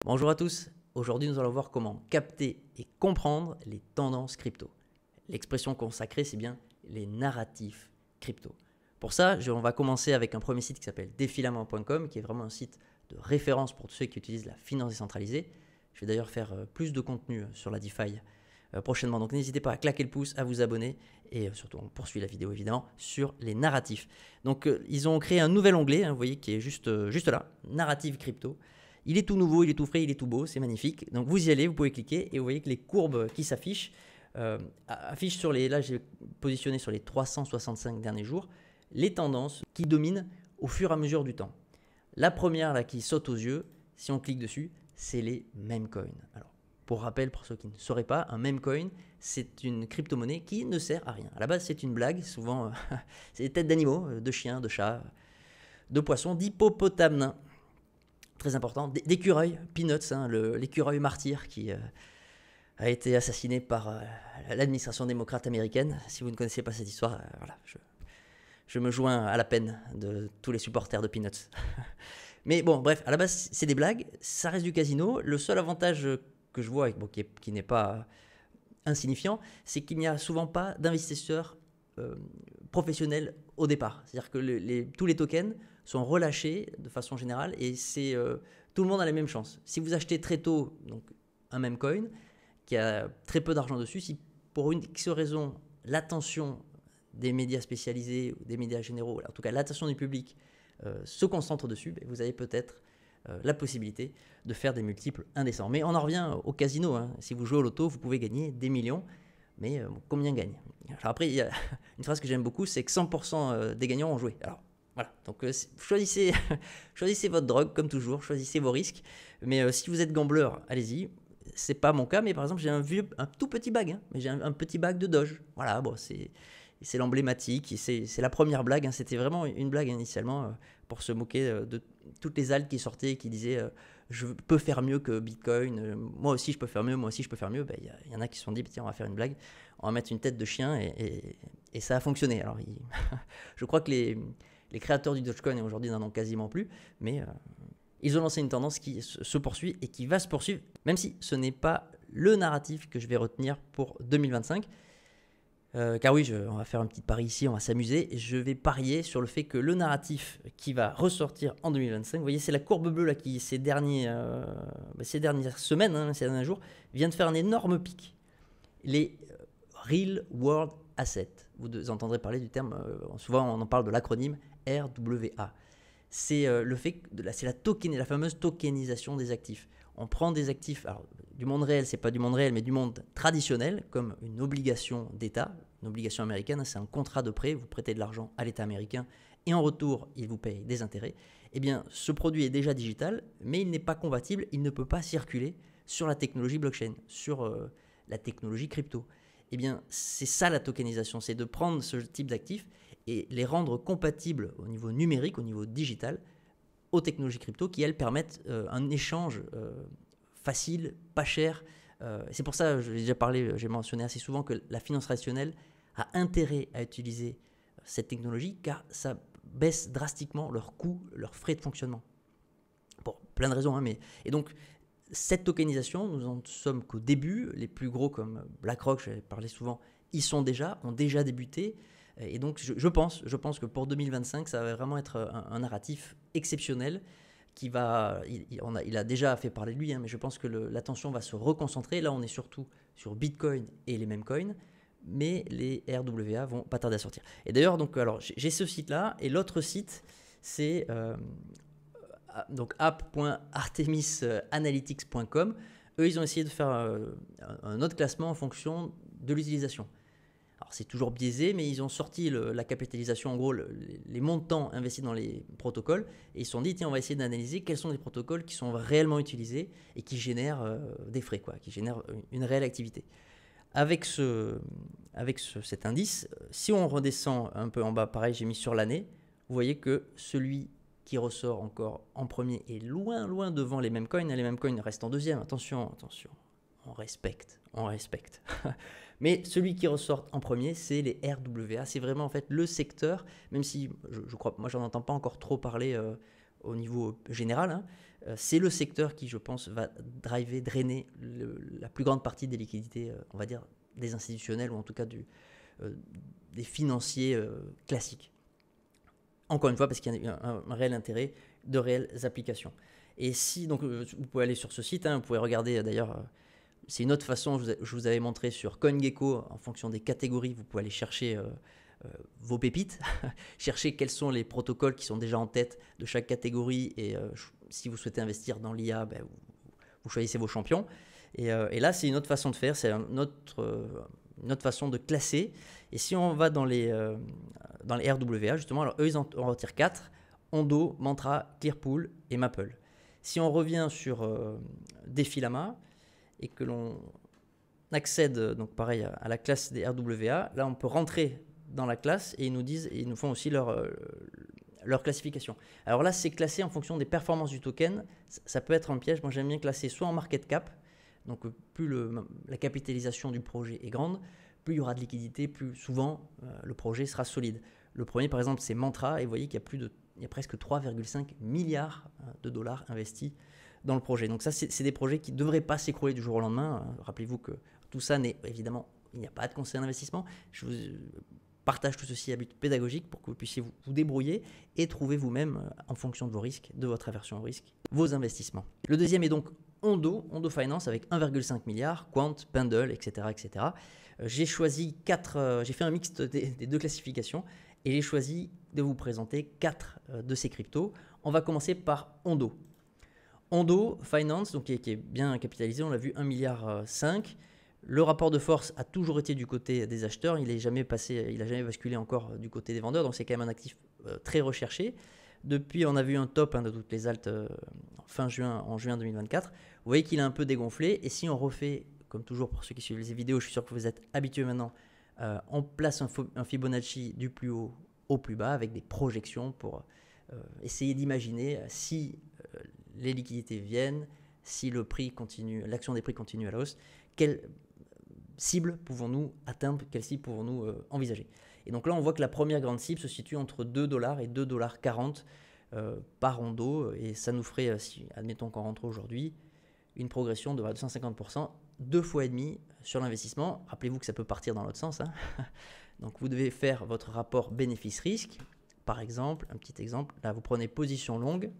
Bonjour à tous, aujourd'hui nous allons voir comment capter et comprendre les tendances crypto. L'expression consacrée c'est bien les narratifs crypto. Pour ça, on va commencer avec un premier site qui s'appelle défilamment.com qui est vraiment un site de référence pour tous ceux qui utilisent la finance décentralisée. Je vais d'ailleurs faire plus de contenu sur la DeFi prochainement, donc n'hésitez pas à claquer le pouce, à vous abonner et surtout on poursuit la vidéo évidemment sur les narratifs. Donc ils ont créé un nouvel onglet, vous voyez qui est juste là, narrative crypto. Il est tout nouveau, il est tout frais, il est tout beau, c'est magnifique. Donc vous y allez, vous pouvez cliquer et vous voyez que les courbes qui s'affichent affichent sur les. Là, j'ai positionné sur les 365 derniers jours les tendances qui dominent au fur et à mesure du temps. La première là qui saute aux yeux, si on clique dessus, c'est les meme coins. Alors, pour rappel, pour ceux qui ne sauraient pas, un meme coin, c'est une crypto-monnaie qui ne sert à rien. À la base, c'est une blague. Souvent, c'est des têtes d'animaux, de chiens, de chats, de poissons, d'hippopotames nains. Très important, d'écureuil, Peanuts, l'écureuil martyr qui a été assassiné par l'administration démocrate américaine. Si vous ne connaissez pas cette histoire, voilà, je me joins à la peine de tous les supporters de Peanuts. Mais bon, bref, à la base, c'est des blagues, ça reste du casino. Le seul avantage que je vois, qui n'est pas insignifiant, c'est qu'il n'y a souvent pas d'investisseurs professionnels au départ. C'est-à-dire que tous les tokens sont relâchés de façon générale et tout le monde a la même chance. Si vous achetez très tôt donc, un meme coin qui a très peu d'argent dessus, si pour une X raison l'attention des médias spécialisés ou des médias généraux, en tout cas l'attention du public se concentre dessus, vous avez peut-être la possibilité de faire des multiples indécents. Mais on en revient au casino. Si vous jouez au loto, vous pouvez gagner des millions. Mais combien gagne? Alors après, il y a une phrase que j'aime beaucoup, c'est que 100% des gagnants ont joué. Alors voilà, donc choisissez votre drogue comme toujours, choisissez vos risques. Mais si vous êtes gambler, allez-y. C'est pas mon cas, mais par exemple, j'ai un tout petit bag, mais j'ai un petit bag de Doge. Voilà, bon, c'est l'emblématique, c'est la première blague. C'était vraiment une blague initialement pour se moquer de toutes les altes qui sortaient et qui disaient je peux faire mieux que Bitcoin, moi aussi je peux faire mieux, moi aussi je peux faire mieux. Y en a qui se sont dit tiens, on va faire une blague, on va mettre une tête de chien et ça a fonctionné. Alors je crois que les créateurs du Dogecoin aujourd'hui n'en ont quasiment plus, mais ils ont lancé une tendance qui se poursuit et qui va se poursuivre, même si ce n'est pas le narratif que je vais retenir pour 2025. Car oui, on va faire un petit pari ici, on va s'amuser. Je vais parier sur le fait que le narratif qui va ressortir en 2025, vous voyez, c'est la courbe bleue là qui, ces dernières semaines, ces derniers jours, vient de faire un énorme pic. Les Real World Assets. Vous entendrez parler du terme, souvent on en parle de l'acronyme RWA. C'est la fameuse tokenisation des actifs. On prend des actifs, alors, du monde réel, c'est pas du monde réel, mais du monde traditionnel, comme une obligation d'État, une obligation américaine, c'est un contrat de prêt, vous prêtez de l'argent à l'État américain, et en retour, il vous paye des intérêts. Eh bien, ce produit est déjà digital, mais il n'est pas compatible, il ne peut pas circuler sur la technologie blockchain, sur la technologie crypto. Eh bien, c'est ça la tokenisation, c'est de prendre ce type d'actifs et les rendre compatibles au niveau numérique, au niveau digital, aux technologies crypto qui, elles, permettent un échange facile, pas cher. C'est pour ça, j'ai déjà parlé, j'ai mentionné assez souvent que la finance traditionnelle a intérêt à utiliser cette technologie car ça baisse drastiquement leurs coûts, leurs frais de fonctionnement. Pour plein de raisons, mais... Et donc, cette tokenisation, nous en sommes qu'au début. Les plus gros comme BlackRock, j'avais parlé souvent, ont déjà débuté. Et donc, je pense que pour 2025, ça va vraiment être un narratif exceptionnel qui va... Il a déjà fait parler de lui, mais je pense que l'attention va se reconcentrer. Là, on est surtout sur Bitcoin et les meme coins, mais les RWA vont pas tarder à sortir. Et d'ailleurs, alors, j'ai ce site-là, et l'autre site, c'est donc app.artemisanalytics.com. Eux, ils ont essayé de faire un autre classement en fonction de l'utilisation. Alors c'est toujours biaisé, mais ils ont sorti la capitalisation, en gros les montants investis dans les protocoles, et ils se sont dit tiens, on va essayer d'analyser quels sont les protocoles qui sont réellement utilisés et qui génèrent des frais, qui génèrent une réelle activité. Avec cet indice, si on redescend un peu en bas, pareil, j'ai mis sur l'année, vous voyez que celui qui ressort encore en premier est loin devant les meme coins. Les meme coins restent en deuxième, attention, on respecte. Mais celui qui ressort en premier, c'est les RWA. C'est vraiment en fait le secteur, même si je crois, moi j'en entends pas encore trop parler au niveau général, c'est le secteur qui, je pense, va drainer la plus grande partie des liquidités, on va dire, des institutionnels ou en tout cas des financiers classiques. Encore une fois, parce qu'il y a un réel intérêt, de réelles applications. Et si, donc, vous pouvez aller sur ce site, hein, vous pouvez regarder d'ailleurs, c'est une autre façon, je vous avais montré sur CoinGecko, en fonction des catégories, vous pouvez aller chercher vos pépites, chercher quels sont les protocoles qui sont déjà en tête de chaque catégorie, et si vous souhaitez investir dans l'IA, vous choisissez vos champions. Et là, c'est une autre façon de faire, c'est une autre façon de classer. Et si on va dans les RWA, justement, alors eux, ils en retirent 4, Ondo, Mantra, Clearpool et Maple. Si on revient sur Defilama et que l'on accède, donc pareil, à la classe des RWA, là, on peut rentrer dans la classe et ils nous font aussi leur classification. Alors là, c'est classé en fonction des performances du token. Ça peut être un piège. Moi, j'aime bien classer soit en market cap, donc plus la capitalisation du projet est grande, plus il y aura de liquidité, plus souvent le projet sera solide. Le premier, par exemple, c'est Mantra, et vous voyez qu'il y a presque 3,5 milliards de dollars investis dans le projet. Donc ça, c'est des projets qui ne devraient pas s'écrouler du jour au lendemain. Rappelez-vous que tout ça n'est évidemment, il n'y a pas de conseil d'investissement. Je vous partage tout ceci à but pédagogique pour que vous puissiez vous débrouiller et trouver vous-même, en fonction de vos risques, de votre aversion au risque, vos investissements. Le deuxième est donc Ondo Finance avec 1,5 milliard, Quant, Pendle, etc. etc. J'ai choisi j'ai fait un mixte des deux classifications et j'ai choisi de vous présenter 4 de ces cryptos. On va commencer par Ondo. Ondo Finance, donc qui est bien capitalisé, on l'a vu, 1,5 milliard. Le rapport de force a toujours été du côté des acheteurs, il n'a jamais basculé encore du côté des vendeurs, donc c'est quand même un actif très recherché. Depuis, on a vu un top de toutes les altes en juin 2024. Vous voyez qu'il a un peu dégonflé, et si on refait, comme toujours pour ceux qui suivent les vidéos, je suis sûr que vous êtes habitués maintenant, on place un Fibonacci du plus haut au plus bas avec des projections pour essayer d'imaginer si les liquidités viennent, si l'action des prix continue à la hausse, quelle cible pouvons-nous atteindre, quelle cible pouvons-nous envisager. Et donc là, on voit que la première grande cible se situe entre 2 $ et 2,40 $ par Ondo, et ça nous ferait, si admettons qu'on rentre aujourd'hui, une progression de 250%, 2,5 fois sur l'investissement. Rappelez-vous que ça peut partir dans l'autre sens, hein. Donc vous devez faire votre rapport bénéfice-risque. Par exemple, un petit exemple, là vous prenez position longue,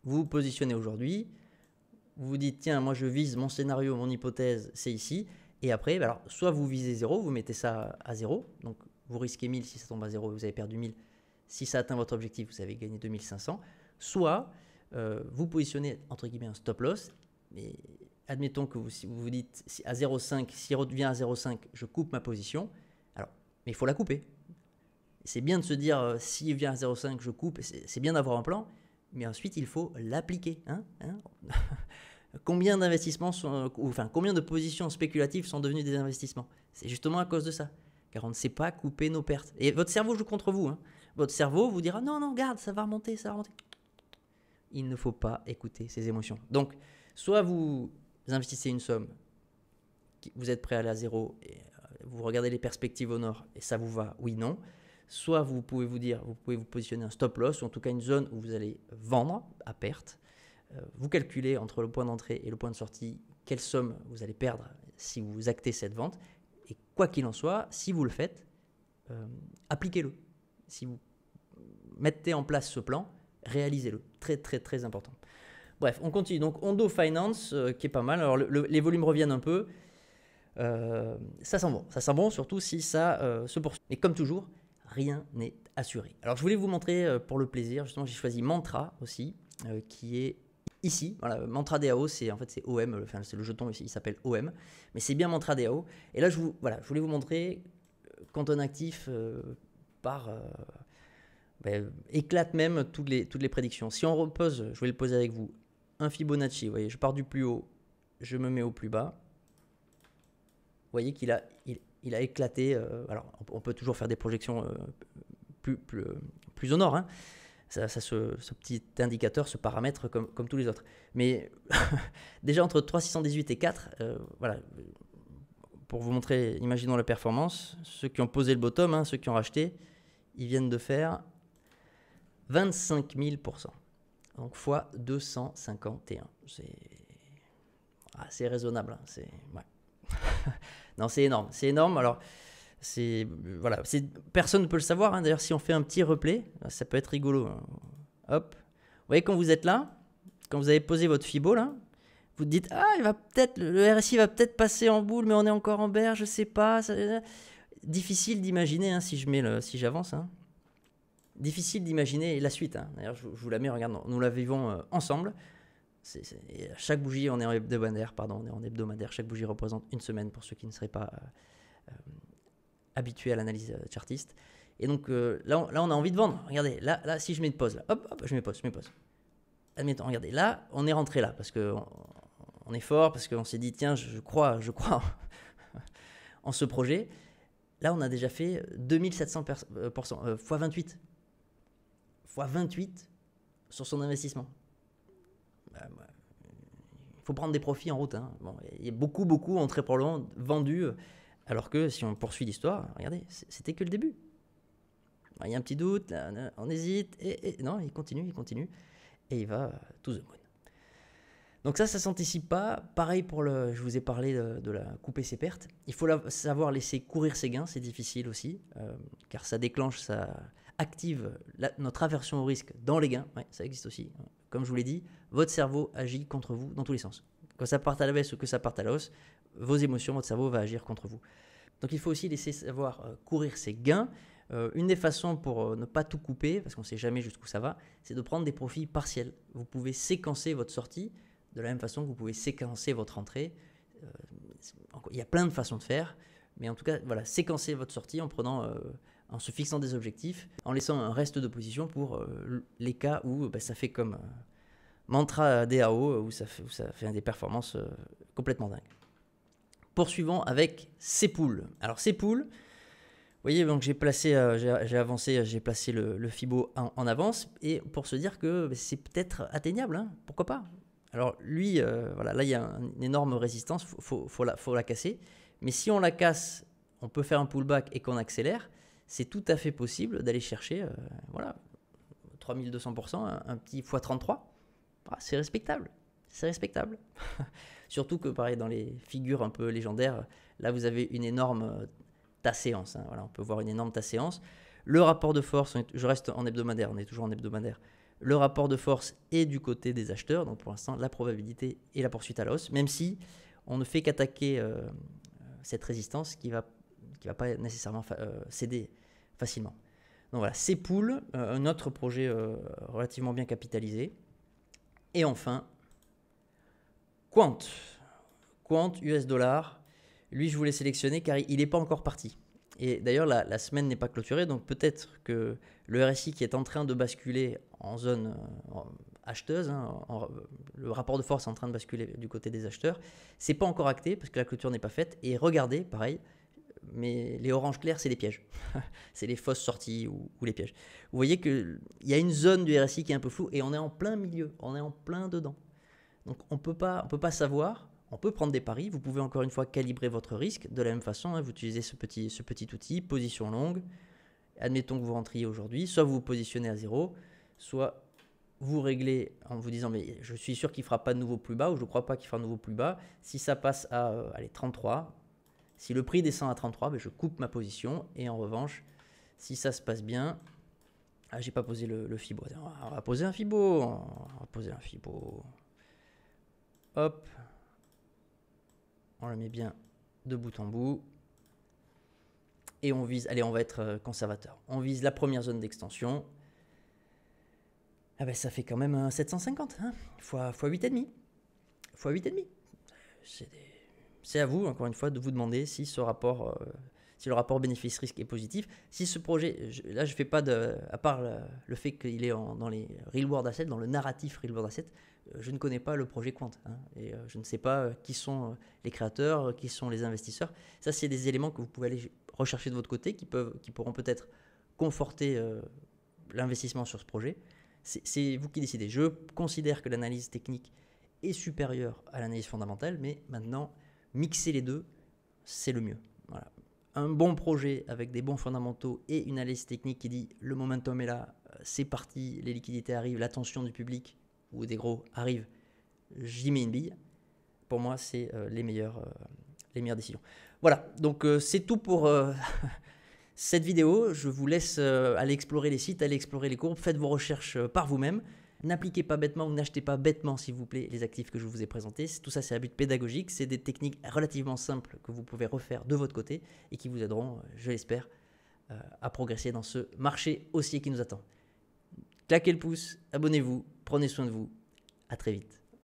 vous vous positionnez aujourd'hui, vous vous dites tiens, moi je vise mon scénario, mon hypothèse, c'est ici, et après, alors, soit vous visez 0, vous mettez ça à 0, donc vous risquez 1000, si ça tombe à 0, vous avez perdu 1000, si ça atteint votre objectif, vous avez gagné 2500, soit vous positionnez entre guillemets un stop loss, mais admettons que vous vous dites à 0,5, s'il revient à 0,5, je coupe ma position. Alors, mais il faut la couper. C'est bien de se dire s'il vient à 0,5, je coupe, c'est bien d'avoir un plan, mais ensuite il faut l'appliquer. Combien d'investissements combien de positions spéculatives sont devenues des investissements? C'est justement à cause de ça, car on ne sait pas couper nos pertes. Et votre cerveau joue contre vous. Votre cerveau vous dira non, garde, ça va remonter, ça va remonter. Il ne faut pas écouter ses émotions. Donc, soit vous investissez une somme, vous êtes prêt à aller à 0 et vous regardez les perspectives au nord et ça vous va, oui, non. Soit vous pouvez vous positionner un stop loss, ou en tout cas une zone où vous allez vendre à perte. Vous calculez entre le point d'entrée et le point de sortie quelle somme vous allez perdre si vous actez cette vente. Et quoi qu'il en soit, si vous le faites, appliquez-le. Si vous mettez en place ce plan, réalisez-le. Très, très, très important. Bref, on continue. Donc, Ondo Finance, qui est pas mal. Alors, les volumes reviennent un peu. Ça sent bon. Ça sent bon, surtout si ça se poursuit. Mais comme toujours, rien n'est assuré. Alors, je voulais vous montrer pour le plaisir. Justement, j'ai choisi Mantra aussi, qui est ici. Voilà, Mantra DAO, c'est OM. Enfin, c'est le jeton ici, il s'appelle OM. Mais c'est bien Mantra DAO. Et là, je voulais vous montrer quand un actif éclate même toutes les prédictions. Si on repose, je vais le poser avec vous, un Fibonacci, vous voyez, je pars du plus haut, je me mets au plus bas. Vous voyez qu'il a éclaté. Alors, on peut toujours faire des projections plus au nord. Ce petit indicateur, ce paramètre comme tous les autres. Mais déjà entre 3,618 et 4, voilà, pour vous montrer, imaginons la performance, ceux qui ont posé le bottom, ceux qui ont racheté, ils viennent de faire 25 000%. Donc fois 251. C'est raisonnable. Hein. Ouais. Non, c'est énorme. C'est énorme. Alors, voilà, personne ne peut le savoir. Hein. D'ailleurs, si on fait un petit replay, ça peut être rigolo. Hein. Hop. Vous voyez, quand vous êtes là, quand vous avez posé votre Fibo, là, vous te dites, le RSI va peut-être passer en boule, mais on est encore en bear, je sais pas. Difficile d'imaginer, hein, si j'avance. Hein. Difficile d'imaginer la suite. Hein. D'ailleurs, je vous la mets, regarde, nous la vivons ensemble. Chaque bougie, on est en hebdomadaire, chaque bougie représente une semaine pour ceux qui ne seraient pas habitués à l'analyse chartiste. Et donc là, on a envie de vendre. Regardez, là, si je mets une pause, là, hop, je mets pause. Admettons, regardez, là, on est rentré là parce qu'on est fort, parce qu'on s'est dit, tiens, je crois en ce projet. Là, on a déjà fait 2700% fois 28. Fois 28 sur son investissement. Il faut prendre des profits en route. Hein. Bon, il y a beaucoup ont très probablement vendu, alors que si on poursuit l'histoire, regardez, c'était que le début. Il y a un petit doute, là, on hésite, et non, il continue, et il va to the moon. Donc ça s'anticipe pas. Pareil je vous ai parlé de la couper ses pertes. Il faut savoir laisser courir ses gains, c'est difficile aussi, car ça active notre aversion au risque dans les gains. Ouais, ça existe aussi. Comme je vous l'ai dit, votre cerveau agit contre vous dans tous les sens. Quand ça parte à la baisse ou que ça parte à la hausse, vos émotions, votre cerveau va agir contre vous. Donc il faut aussi laisser savoir courir ses gains. Une des façons pour ne pas tout couper, parce qu'on ne sait jamais jusqu'où ça va, c'est de prendre des profits partiels. Vous pouvez séquencer votre sortie de la même façon que vous pouvez séquencer votre entrée. Il y a plein de façons de faire, mais en tout cas, voilà, séquencer votre sortie en se fixant des objectifs, en laissant un reste de position pour les cas où ça fait comme mantra DAO, où ça fait des performances complètement dingues. Poursuivons avec ces poules. Alors ces poules, vous voyez, donc j'ai placé le Fibo en avance, et pour se dire que c'est peut-être atteignable, hein, pourquoi pas. Alors lui, voilà, là il y a une énorme résistance, faut la casser, mais si on la casse, on peut faire un pullback et qu'on accélère, c'est tout à fait possible d'aller chercher 3200%, un petit x33, c'est respectable. Surtout que pareil, dans les figures un peu légendaires, là vous avez une énorme tas-séance. Hein, voilà, on peut voir une énorme tas-séance. Le rapport de force, je reste en hebdomadaire, on est toujours en hebdomadaire. Le rapport de force est du côté des acheteurs, donc pour l'instant la probabilité est la poursuite à la hausse, même si on ne fait qu'attaquer cette résistance qui va pas nécessairement céder facilement. Donc voilà, ces poules, un autre projet relativement bien capitalisé. Et enfin, Quant US dollar, lui je voulais sélectionner car il n'est pas encore parti. Et d'ailleurs la semaine n'est pas clôturée, donc peut-être que le RSI qui est en train de basculer en zone acheteuse, hein, le rapport de force est en train de basculer du côté des acheteurs, c'est pas encore acté parce que la clôture n'est pas faite. Et regardez, pareil, mais les oranges clairs, c'est les pièges. C'est les fausses sorties ou les pièges. Vous voyez qu'il y a une zone du RSI qui est un peu floue et on est en plein milieu, on est en plein dedans. Donc on peut pas savoir, on peut prendre des paris. Vous pouvez encore une fois calibrer votre risque de la même façon. Hein, vous utilisez ce petit outil, position longue. Admettons que vous rentriez aujourd'hui, soit vous vous positionnez à 0, soit vous réglez en vous disant mais je suis sûr qu'il ne fera pas de nouveau plus bas ou je ne crois pas qu'il fera de nouveau plus bas. Si ça passe à 33, si le prix descend à 33, je coupe ma position. Et en revanche, si ça se passe bien, j'ai pas posé le Fibo. On va poser un Fibo. Hop. On le met bien de bout en bout. Et on vise, allez, on va être conservateur. On vise la première zone d'extension. Ça fait quand même un 750, hein, fois 8,5. Fois 8,5. C'est à vous, encore une fois, de vous demander si le rapport bénéfice-risque est positif. Si ce projet, là je ne fais pas à part le fait qu'il est dans les real world assets, dans le narratif real world assets, je ne connais pas le projet Quant. Hein, et je ne sais pas qui sont les créateurs, qui sont les investisseurs. Ça, c'est des éléments que vous pouvez aller rechercher de votre côté, qui pourront peut-être conforter l'investissement sur ce projet. C'est vous qui décidez. Je considère que l'analyse technique est supérieure à l'analyse fondamentale, mais maintenant, mixer les deux, c'est le mieux. Voilà. Un bon projet avec des bons fondamentaux et une analyse technique qui dit le momentum est là, c'est parti, les liquidités arrivent, l'attention du public ou des gros arrivent, j'y mets une bille. Pour moi, c'est les meilleures décisions. Voilà, donc c'est tout pour cette vidéo. Je vous laisse aller explorer les sites, aller explorer les courbes, faites vos recherches par vous-même. N'appliquez pas bêtement ou n'achetez pas bêtement, s'il vous plaît, les actifs que je vous ai présentés. Tout ça, c'est à but pédagogique. C'est des techniques relativement simples que vous pouvez refaire de votre côté et qui vous aideront, je l'espère, à progresser dans ce marché haussier qui nous attend. Claquez le pouce, abonnez-vous, prenez soin de vous. À très vite.